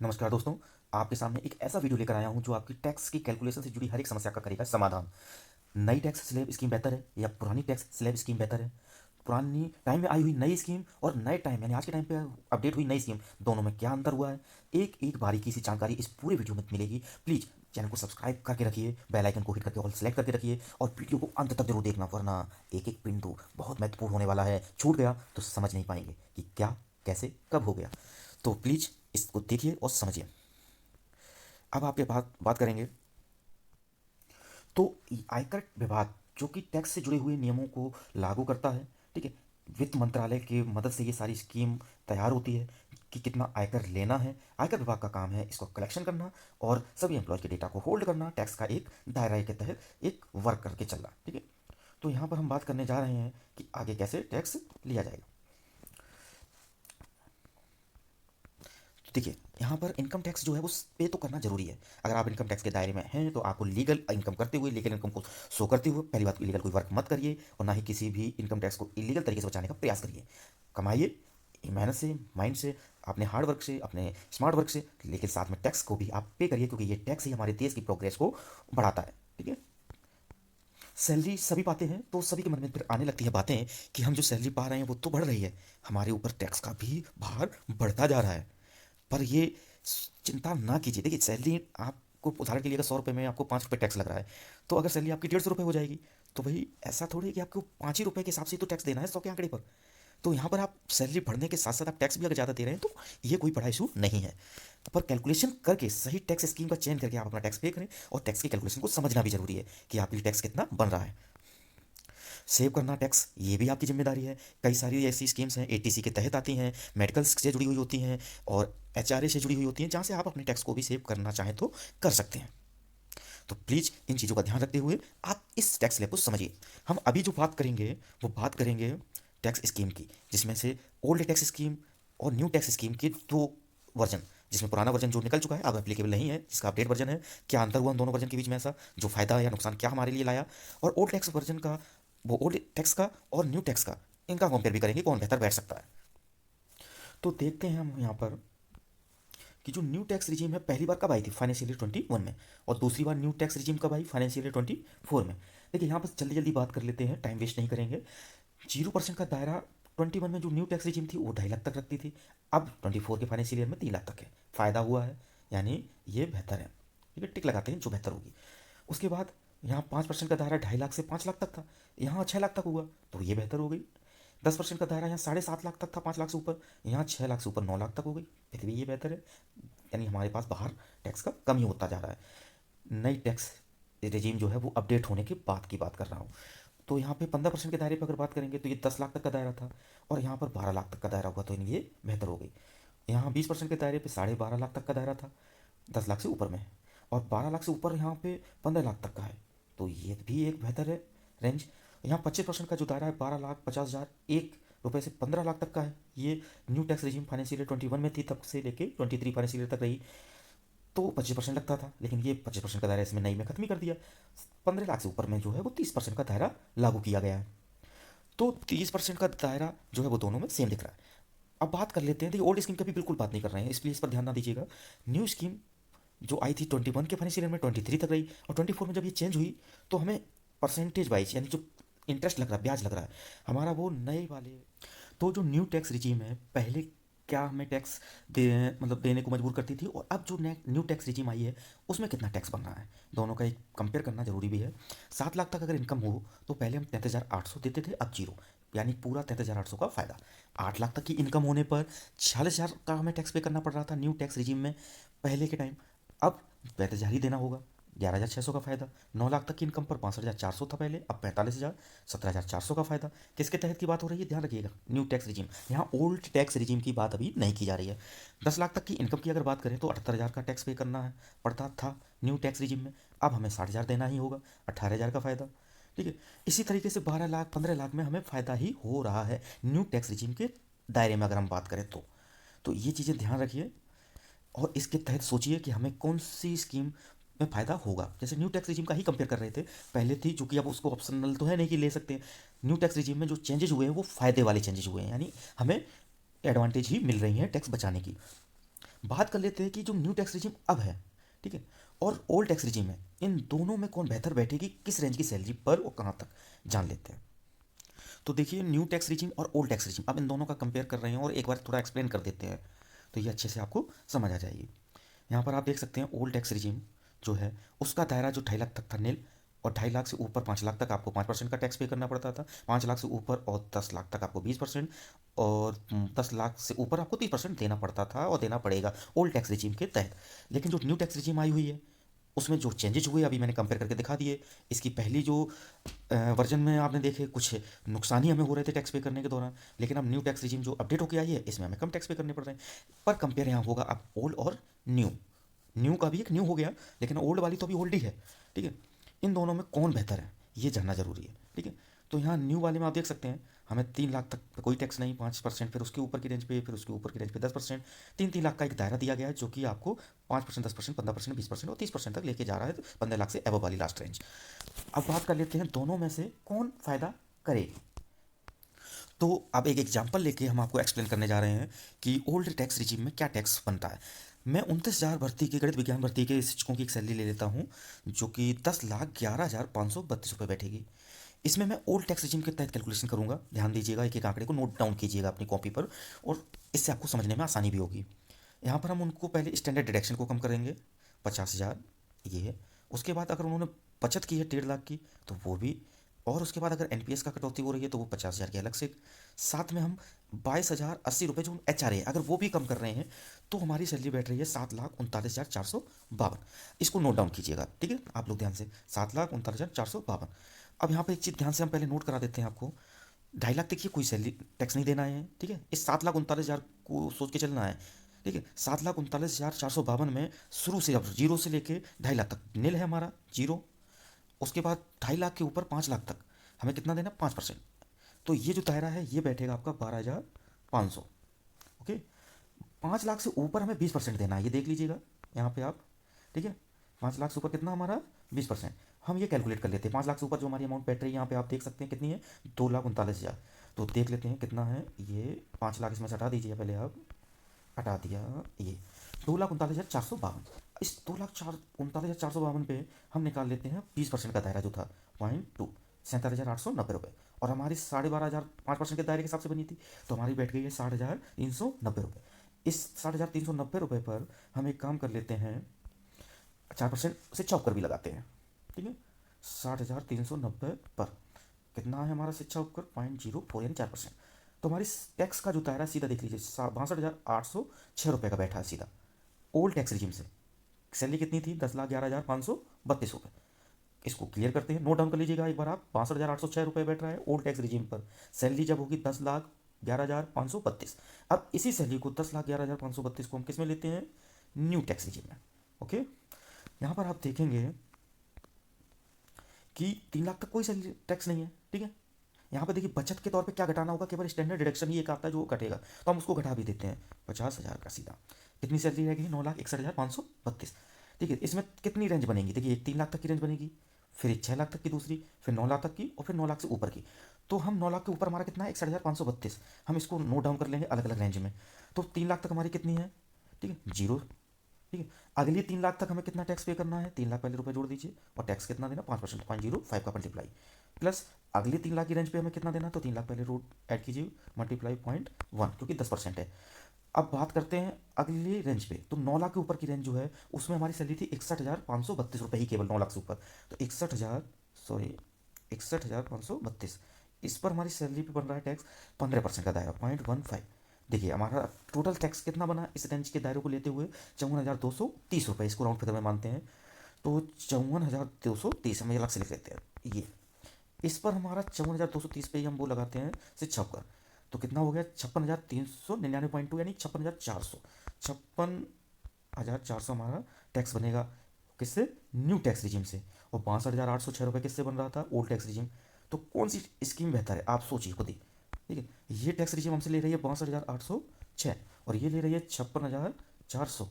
नमस्कार दोस्तों। आपके सामने एक ऐसा वीडियो लेकर आया हूं जो आपकी टैक्स की कैलकुलेशन से जुड़ी हर एक समस्या का करेगा समाधान। नई टैक्स स्लैब स्कीम बेहतर है या पुरानी टैक्स स्लैब स्कीम बेहतर है? पुरानी टाइम में आई हुई नई स्कीम और नए टाइम यानी आज के टाइम पे अपडेट हुई नई स्कीम, दोनों में क्या अंतर हुआ है? एक एक बारीकी सी जानकारी इस पूरे वीडियो में मिलेगी। प्लीज़ चैनल को सब्सक्राइब करके रखिए, बेल आइकन को हिट करके ऑल सेलेक्ट करके रखिए और वीडियो को अंत तक जरूर देखना, वरना एक एक बिंदु बहुत महत्वपूर्ण होने वाला है। छूट गया तो समझ नहीं पाएंगे कि क्या, कैसे, कब हो गया। तो प्लीज़ इसको देखिए और समझिए। अब आप ये बात बात करेंगे तो आयकर विभाग जो कि टैक्स से जुड़े हुए नियमों को लागू करता है, ठीक है। वित्त मंत्रालय की मदद से ये सारी स्कीम तैयार होती है कि कितना आयकर लेना है। आयकर विभाग का काम है इसको कलेक्शन करना और सभी एम्प्लॉय के डेटा को होल्ड करना, टैक्स का एक दायरा के तहत एक वर्क करके चलना, ठीक है। तो यहाँ पर हम बात करने जा रहे हैं कि आगे कैसे टैक्स लिया जाएगा। तो देखिए, यहाँ पर इनकम टैक्स जो है वो पे तो करना जरूरी है। अगर आप इनकम टैक्स के दायरे में हैं तो आपको लीगल इनकम करते हुए, लीगल इनकम को शो करते हुए, पहली बात इलीगल कोई वर्क मत करिए और ना ही किसी भी इनकम टैक्स को इलीगल तरीके से बचाने का प्रयास करिए। कमाइए मेहनत से, माइंड से, अपने हार्ड वर्क से, अपने स्मार्ट वर्क से, लेकिन साथ में टैक्स को भी आप पे करिए, क्योंकि ये टैक्स ही हमारे देश की प्रोग्रेस को बढ़ाता है, ठीक है। सैलरी सभी पाते हैं तो सभी के मन में फिर आने लगती है बातें कि हम जो सैलरी पा रहे हैं वो तो बढ़ रही है, हमारे ऊपर टैक्स का भी भार बढ़ता जा रहा है। पर ये चिंता ना कीजिए। देखिए, सैलरी आपको उदाहरण के लिए अगर 100 रुपये में आपको 5 रुपये टैक्स लग रहा है, तो अगर सैलरी आपकी 150 रुपये हो जाएगी, तो भाई ऐसा थोड़ी है कि आपको 5 ही रुपये के हिसाब से तो टैक्स देना है 100 के आंकड़े पर। तो यहाँ पर आप सैलरी बढ़ने के साथ साथ आप टैक्स भी अगर ज़्यादा दे रहे हैं तो ये कोई बड़ा इशू नहीं है। पर कैलकुलेशन करके सही टैक्स स्कीम का चयन करके आप अपना टैक्स पे करें, और टैक्स की कैलकुलेशन को समझना भी जरूरी है कि आपकी टैक्स कितना बन रहा है। सेव करना टैक्स ये भी आपकी जिम्मेदारी है। कई सारी ऐसी स्कीम्स हैं एटीसी के तहत आती हैं, मेडिकल से जुड़ी हुई होती हैं और एचआरए से जुड़ी हुई होती हैं, जहाँ से आप अपने टैक्स को भी सेव करना चाहें तो कर सकते हैं। तो प्लीज़ इन चीज़ों का ध्यान रखते हुए आप इस टैक्स स्लैब को समझिए। हम अभी जो बात करेंगे वो बात करेंगे टैक्स स्कीम की, जिसमें से ओल्ड टैक्स स्कीम और न्यू टैक्स स्कीम के दो वर्जन, जिसमें पुराना वर्जन जो निकल चुका है अब एप्लीकेबल नहीं है, जिसका अपडेट वर्जन है, क्या अंतर हुआ उन दोनों वर्जन के बीच में, ऐसा जो फायदा या नुकसान क्या हमारे लिए लाया, और ओल्ड टैक्स वर्जन का, वो ओल्ड टैक्स का और न्यू टैक्स का, इनका कंपेयर भी करेंगे कौन बेहतर बैठ सकता है। तो देखते हैं हम यहाँ पर कि जो न्यू टैक्स रिजीम है पहली बार कब आई थी, फाइनेंशियल ईयर 21 में, और दूसरी बार न्यू टैक्स रिजीम कब आई, फाइनेंशियल ईयर 24 में। देखिए, यहाँ पर जल्दी जल्दी बात कर लेते हैं, टाइम वेस्ट नहीं करेंगे। 0% का दायरा 21 में जो न्यू टैक्स रिजीम थी वो 2.5 लाख तक रखती थी। अब 24 के फाइनेंशियल ईयर में 3 लाख तक है। फ़ायदा हुआ है, यानी ये बेहतर है, ठीक है। टिक लगाते हैं जो बेहतर होगी। उसके बाद यहाँ 5% का दायरा 2.5 लाख से 5 लाख तक था, यहाँ 6 लाख तक हुआ, तो ये बेहतर हो गई। 10% का दायरा यहाँ 7.5 लाख तक था, 5 लाख से ऊपर, यहाँ 6 लाख से ऊपर 9 लाख तक हो गई, फिर भी ये बेहतर है। यानी हमारे पास बाहर टैक्स का कम ही होता जा रहा है। नई टैक्स रिजीम जो है वो अपडेट होने के बाद की बात कर रहा हूँ। तो यहाँ पे 15% के दायरे पर अगर बात करेंगे तो ये 10 लाख तक का दायरा था, और यहाँ पर 12 लाख तक का दायरा हुआ, तो ये बेहतर हो गई। यहाँ 20% के दायरे पे 12.5 लाख तक का दायरा था, 10 लाख से ऊपर में है, और 12 लाख से ऊपर यहाँ पे 15 लाख तक का है, तो ये भी एक बेहतर है रेंज। यहाँ 25% का जो दायरा है 12,50,001 रुपये से 15 लाख तक का है, ये new tax regime financial year 21 में थी, तब से लेके 23 फाइनेंशियल ईयर तक रही। तो 25% लगता था, लेकिन ये 25% का दायरा इसमें नई में खत्म ही कर दिया। 15 लाख से ऊपर में जो है वो 30% का दायरा लागू किया गया है। तो 30% का दायरा जो है वो दोनों में सेम दिख रहा है। अब बात कर लेते हैं, देखिए ओल्ड स्कीम का भी बिल्कुल बात नहीं कर रहे हैं, इसलिए इस पर ध्यान ना दीजिएगा। न्यू स्कीम जो आई थी 21 के फाइनेंशियल ईयर में 23 तक रही, और 24 में जब ये चेंज हुई तो हमें परसेंटेज वाइज यानी जो इंटरेस्ट लग रहा है, ब्याज लग रहा है, हमारा वो नए वाले। तो जो न्यू टैक्स रिजीम है, पहले क्या हमें टैक्स दे मतलब देने को मजबूर करती थी, और अब जो न्यू टैक्स रिजीम आई है उसमें कितना टैक्स बन रहा है, दोनों का एक कंपेयर करना जरूरी भी है। 7 लाख तक अगर इनकम हो तो पहले हम 33,800 देते थे, अब जीरो, यानी पूरा 33,800 का फायदा। 8 लाख तक की इनकम होने पर 46,000 का हमें टैक्स पे करना पड़ रहा था न्यू टैक्स रिजीम में पहले के टाइम, अब 35,000 ही देना होगा, 11,600 का फायदा। 9 लाख तक की इनकम पर 65,400 था पहले, अब 45,000, 17,400 का फायदा। किसके तहत की बात हो रही है, ध्यान रखिएगा, न्यू टैक्स रिजीम, यहाँ ओल्ड टैक्स रिजीम की बात अभी नहीं की जा रही है। 10 लाख तक की इनकम की अगर बात करें तो 78,000 का टैक्स पे करना है पड़ता था न्यू टैक्स रिजीम में, अब हमें 60,000 देना ही होगा, 18,000 का फायदा, ठीक है। इसी तरीके से 12 लाख 15 लाख में हमें फ़ायदा ही हो रहा है न्यू टैक्स रिजीम के दायरे में अगर हम बात करें तो ये चीज़ें ध्यान रखिए, और इसके तहत सोचिए कि हमें कौन सी स्कीम में फ़ायदा होगा। जैसे न्यू टैक्स रिजीम का ही कंपेयर कर रहे थे, पहले थी चूंकि, अब उसको ऑप्शनल तो है नहीं कि ले सकते हैं। न्यू टैक्स रिजीम में जो चेंजेस हुए हैं वो फ़ायदे वाले चेंजेस हुए हैं, यानी हमें एडवांटेज ही मिल रही हैं टैक्स बचाने की। बात कर लेते हैं कि जो न्यू टैक्स रिजीम अब है, ठीक है, और ओल्ड टैक्स रिजीम है, इन दोनों में कौन बेहतर बैठेगी किस रेंज की सैलरी पर और कहाँ तक, जान लेते हैं। तो देखिए न्यू टैक्स रिजीम और ओल्ड टैक्स रिजीम अब इन दोनों का कंपेयर कर रहे हैं और एक बार थोड़ा एक्सप्लेन कर देते हैं, तो ये अच्छे से आपको समझ आ जाएगी। यहाँ पर आप देख सकते हैं ओल्ड टैक्स रिजीम जो है उसका दायरा जो 2.5 लाख तक था नील, और 2.5 लाख से ऊपर 5 लाख तक आपको 5% का टैक्स पे करना पड़ता था, 5 लाख से ऊपर और 10 लाख तक आपको 20%, और 10 लाख से ऊपर आपको 30% देना पड़ता था और देना पड़ेगा ओल्ड टैक्स रिजीम के तहत। लेकिन जो न्यू टैक्स रिजीम आई हुई है उसमें जो चेंजेज हुए अभी मैंने कंपेयर करके दिखा दिए। इसकी पहली जो वर्जन में आपने देखे कुछ नुकसान ही हमें हो रहे थे टैक्स पे करने के दौरान, लेकिन अब न्यू टैक्स रिजीम जो अपडेट होकर आई है इसमें हमें कम टैक्स पे करने पड़ रहे हैं। पर कंपेयर यहाँ होगा अब ओल्ड और न्यू, न्यू का भी एक न्यू हो गया लेकिन ओल्ड वाली तो अभी ओल्ड ही है, ठीक है। इन दोनों में कौन बेहतर है ये जानना जरूरी है, ठीक है। तो यहाँ न्यू वाले में आप देख सकते हैं हमें 3 लाख तक पे कोई टैक्स नहीं, 5%, फिर उसके ऊपर की रेंज पे, फिर उसके ऊपर की रेंज पे 10%, 3 3 लाख का एक दायरा दिया गया है जो कि आपको 5%, 10%, 15%, 20% और 30% तक लेके जा रहा है 15 लाख से एबव वाली लास्ट रेंज। अब बात कर लेते हैं दोनों में से कौन फायदा करेगी। तो अब एक एग्जाम्पल लेके हम आपको एक्सप्लेन करने जा रहे हैं कि ओल्ड टैक्स रिजीम में क्या टैक्स बनता है। मैं 29,000 भर्ती के गणित विज्ञान भर्ती के शिक्षकों की एक सैलरी ले लेता हूँ जो कि 10,11,532 रुपये बैठेगी। इसमें मैं ओल्ड टैक्स रिजीम के तहत कैलकुलेशन करूंगा, ध्यान दीजिएगा, एक एक आंकड़े को नोट डाउन कीजिएगा अपनी कॉपी पर और इससे आपको समझने में आसानी भी होगी। यहाँ पर हम उनको पहले स्टैंडर्ड डिडक्शन को कम करेंगे, 50,000 ये है। उसके बाद अगर उन्होंने बचत की है 1.5 लाख की तो वो भी, और उसके बाद अगर एनपीएस का कटौती हो रही है तो वो 50,000 की अलग से। साथ में हम 22,080 रुपये जो एचआरए अगर वो भी कम कर रहे हैं तो हमारी सैलरी बैठ रही है 7,39,452। इसको नोट डाउन कीजिएगा, ठीक है आप लोग ध्यान से, 7,39,452। अब यहाँ पे एक चीज़ ध्यान से हम पहले नोट करा देते हैं आपको, 2.5 लाख तक की कोई सैलरी टैक्स नहीं देना है, ठीक है। इस 7,39,000 को सोच के चलना है, ठीक है। 7,39,452 में शुरू से अब जीरो से लेके 2.5 लाख तक नील है हमारा जीरो। उसके बाद 2.5 लाख के ऊपर 5 लाख तक हमें कितना देना, 5%। तो ये जो दायरा है ये बैठेगा आपका 12,500, ओके। 5 लाख से ऊपर हमें 20% देना है, ये देख लीजिएगा यहाँ पे आप, ठीक है। 5 लाख से ऊपर कितना हमारा 20%। हम ये कैलकुलेट कर लेते हैं 5 लाख से ऊपर जो हमारी अमाउंट बैठ रही है यहाँ पे आप देख सकते हैं कितनी है, 2,39,000। तो देख लेते हैं कितना है ये, 5 लाख इसमें से हटा दीजिए पहले आप, हटा दिया ये, 2,39,452। इस 2,39,452 पे हम निकाल लेते हैं 20% का दायरा जो था 0.2, 47,890 रुपये, और हमारी 12,500 5% के दायरे के हिसाब से बनी थी तो हमारी बैठ गई है 60,390 रुपये। इस 60,390 रुपये पर हम एक काम कर लेते हैं, 4% से चौक कर भी लगाते हैं, ठीक है। 60,390 पर कितना है हमारा शिक्षा उपकर, 0.04 यानी 4%। तो हमारी टैक्स का जो दायरा सीधा देख लीजिए 62,806 रुपये का बैठा है सीधा ओल्ड टैक्स रिजीम से। सैलरी कितनी थी, 10,11,532 रुपये। इसको क्लियर करते हैं, नोट डाउन कर लीजिएगा एक बार आप, 62,806 रुपये बैठ रहा है ओल्ड टैक्स रिजीम पर। सैलरी जब होगी 10,11,532। अब इसी सैलरी को 10,11,532 को हम किस में लेते हैं, न्यू टैक्स रिजीम में, ओके। यहाँ पर आप देखेंगे कि 3 लाख तक कोई सैलरी टैक्स नहीं है, ठीक है। यहाँ पर देखिए बचत के तौर पे क्या घटाना होगा, केवल स्टैंडर्ड डिडक्शन ही एक आता है जो घटेगा, तो हम उसको घटा भी देते हैं 50,000 का सीधा। कितनी सैलरी रहेगी, 9,61,532, ठीक है। इसमें कितनी रेंज बनेगी, देखिए एक 3 लाख तक की रेंज बनेगी, फिर एक 6 लाख तक की दूसरी, फिर 9 लाख तक की, और फिर 9 लाख से ऊपर की। तो हम 9 लाख के ऊपर हमारा कितना है, 61,532। हम इसको नोट डाउन कर लेंगे अलग अलग रेंज में। तो 3 लाख तक हमारी कितनी है, ठीक है, जीरो, ठीक है। अगली 3 लाख तक हमें कितना टैक्स पे करना है, 3 लाख पहले रुपए जोड़ दीजिए, और टैक्स कितना देना, 5%, 0.05 का मल्टीप्लाई, प्लस अगली 3 लाख की रेंज पे हमें कितना देना, तो 3 लाख पहले रूट ऐड कीजिए, मल्टीप्लाई 0.1 क्योंकि 10% है। अब बात करते हैं अगली रेंज पे, तो 9 लाख के ऊपर की रेंज जो है उसमें हमारी सैलरी थी 61,532 रुपये ही केवल 9 लाख से ऊपर। तो 61,532, इस पर हमारी सैलरी पे बन रहा है टैक्स 15% का दायरा, 0.15। देखिए हमारा टोटल टैक्स कितना बना इस रेंज के दायरे को लेते हुए, 54,230 रुपये, इसको राउंड फिगर में मानते हैं। तो 54,230 हम ये अलग से लिख लेते हैं ये, इस पर हमारा 54,230 पे ही हम वो लगाते हैं से छपकर, तो कितना हो गया, 56,399.2 यानी 56,400, 56,400 हमारा टैक्स बनेगा किससे, न्यू टैक्स रिजीम से। और 62,806 रुपये किससे बन रहा था, ओल्ड टैक्स रिजीम। तो कौन सी स्कीम बेहतर है आप सोचिए खुद ही, ठीक है। ये टैक्स रिजीम हमसे ले रही है 62,806 और ये ले रही है 56,400,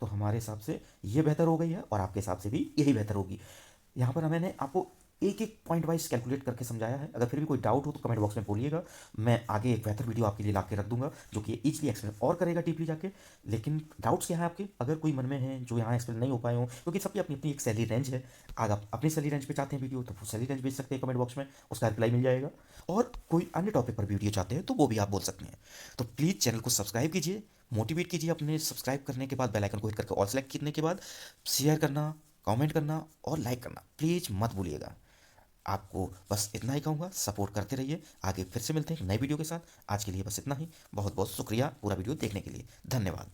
तो हमारे हिसाब से ये बेहतर हो गई है और आपके हिसाब से भी यही बेहतर होगी। यहाँ पर मैंने आपको एक एक पॉइंट वाइज कैलकुलेट करके समझाया है। अगर फिर भी कोई डाउट हो तो कमेंट बॉक्स में बोलिएगा, मैं आगे एक बेहतर वीडियो आपके लिए ला के रख दूंगा जो कि इजीली एक्सप्लेन और करेगा डीपली जाके। लेकिन डाउट्स क्या है आपके, अगर कोई मन में है जो यहाँ एक्सप्लेन नहीं हो पाए हो, क्योंकि सबकी अपनी अपनी एक सैलरी रेंज है। अगर आप अपनी सैलरी रेंज पे चाहते हैं वीडियो तो वो सैलरी रेंज भेज सकते हैं कमेंट बॉक्स में, उसका रिप्लाई मिल जाएगा। और कोई अन्य टॉपिक पर वीडियो चाहते हैं तो वो भी आप बोल सकते हैं। तो प्लीज़ चैनल को सब्सक्राइब कीजिए, मोटिवेट कीजिए अपने सब्सक्राइब करने के बाद बेल आइकन को हिट करके ऑल सेलेक्ट करने के बाद शेयर करना, कमेंट करना और लाइक करना प्लीज़ मत भूलिएगा। आपको बस इतना ही कहूँगा, सपोर्ट करते रहिए। आगे फिर से मिलते हैं एक नई वीडियो के साथ। आज के लिए बस इतना ही। बहुत बहुत शुक्रिया पूरा वीडियो देखने के लिए। धन्यवाद।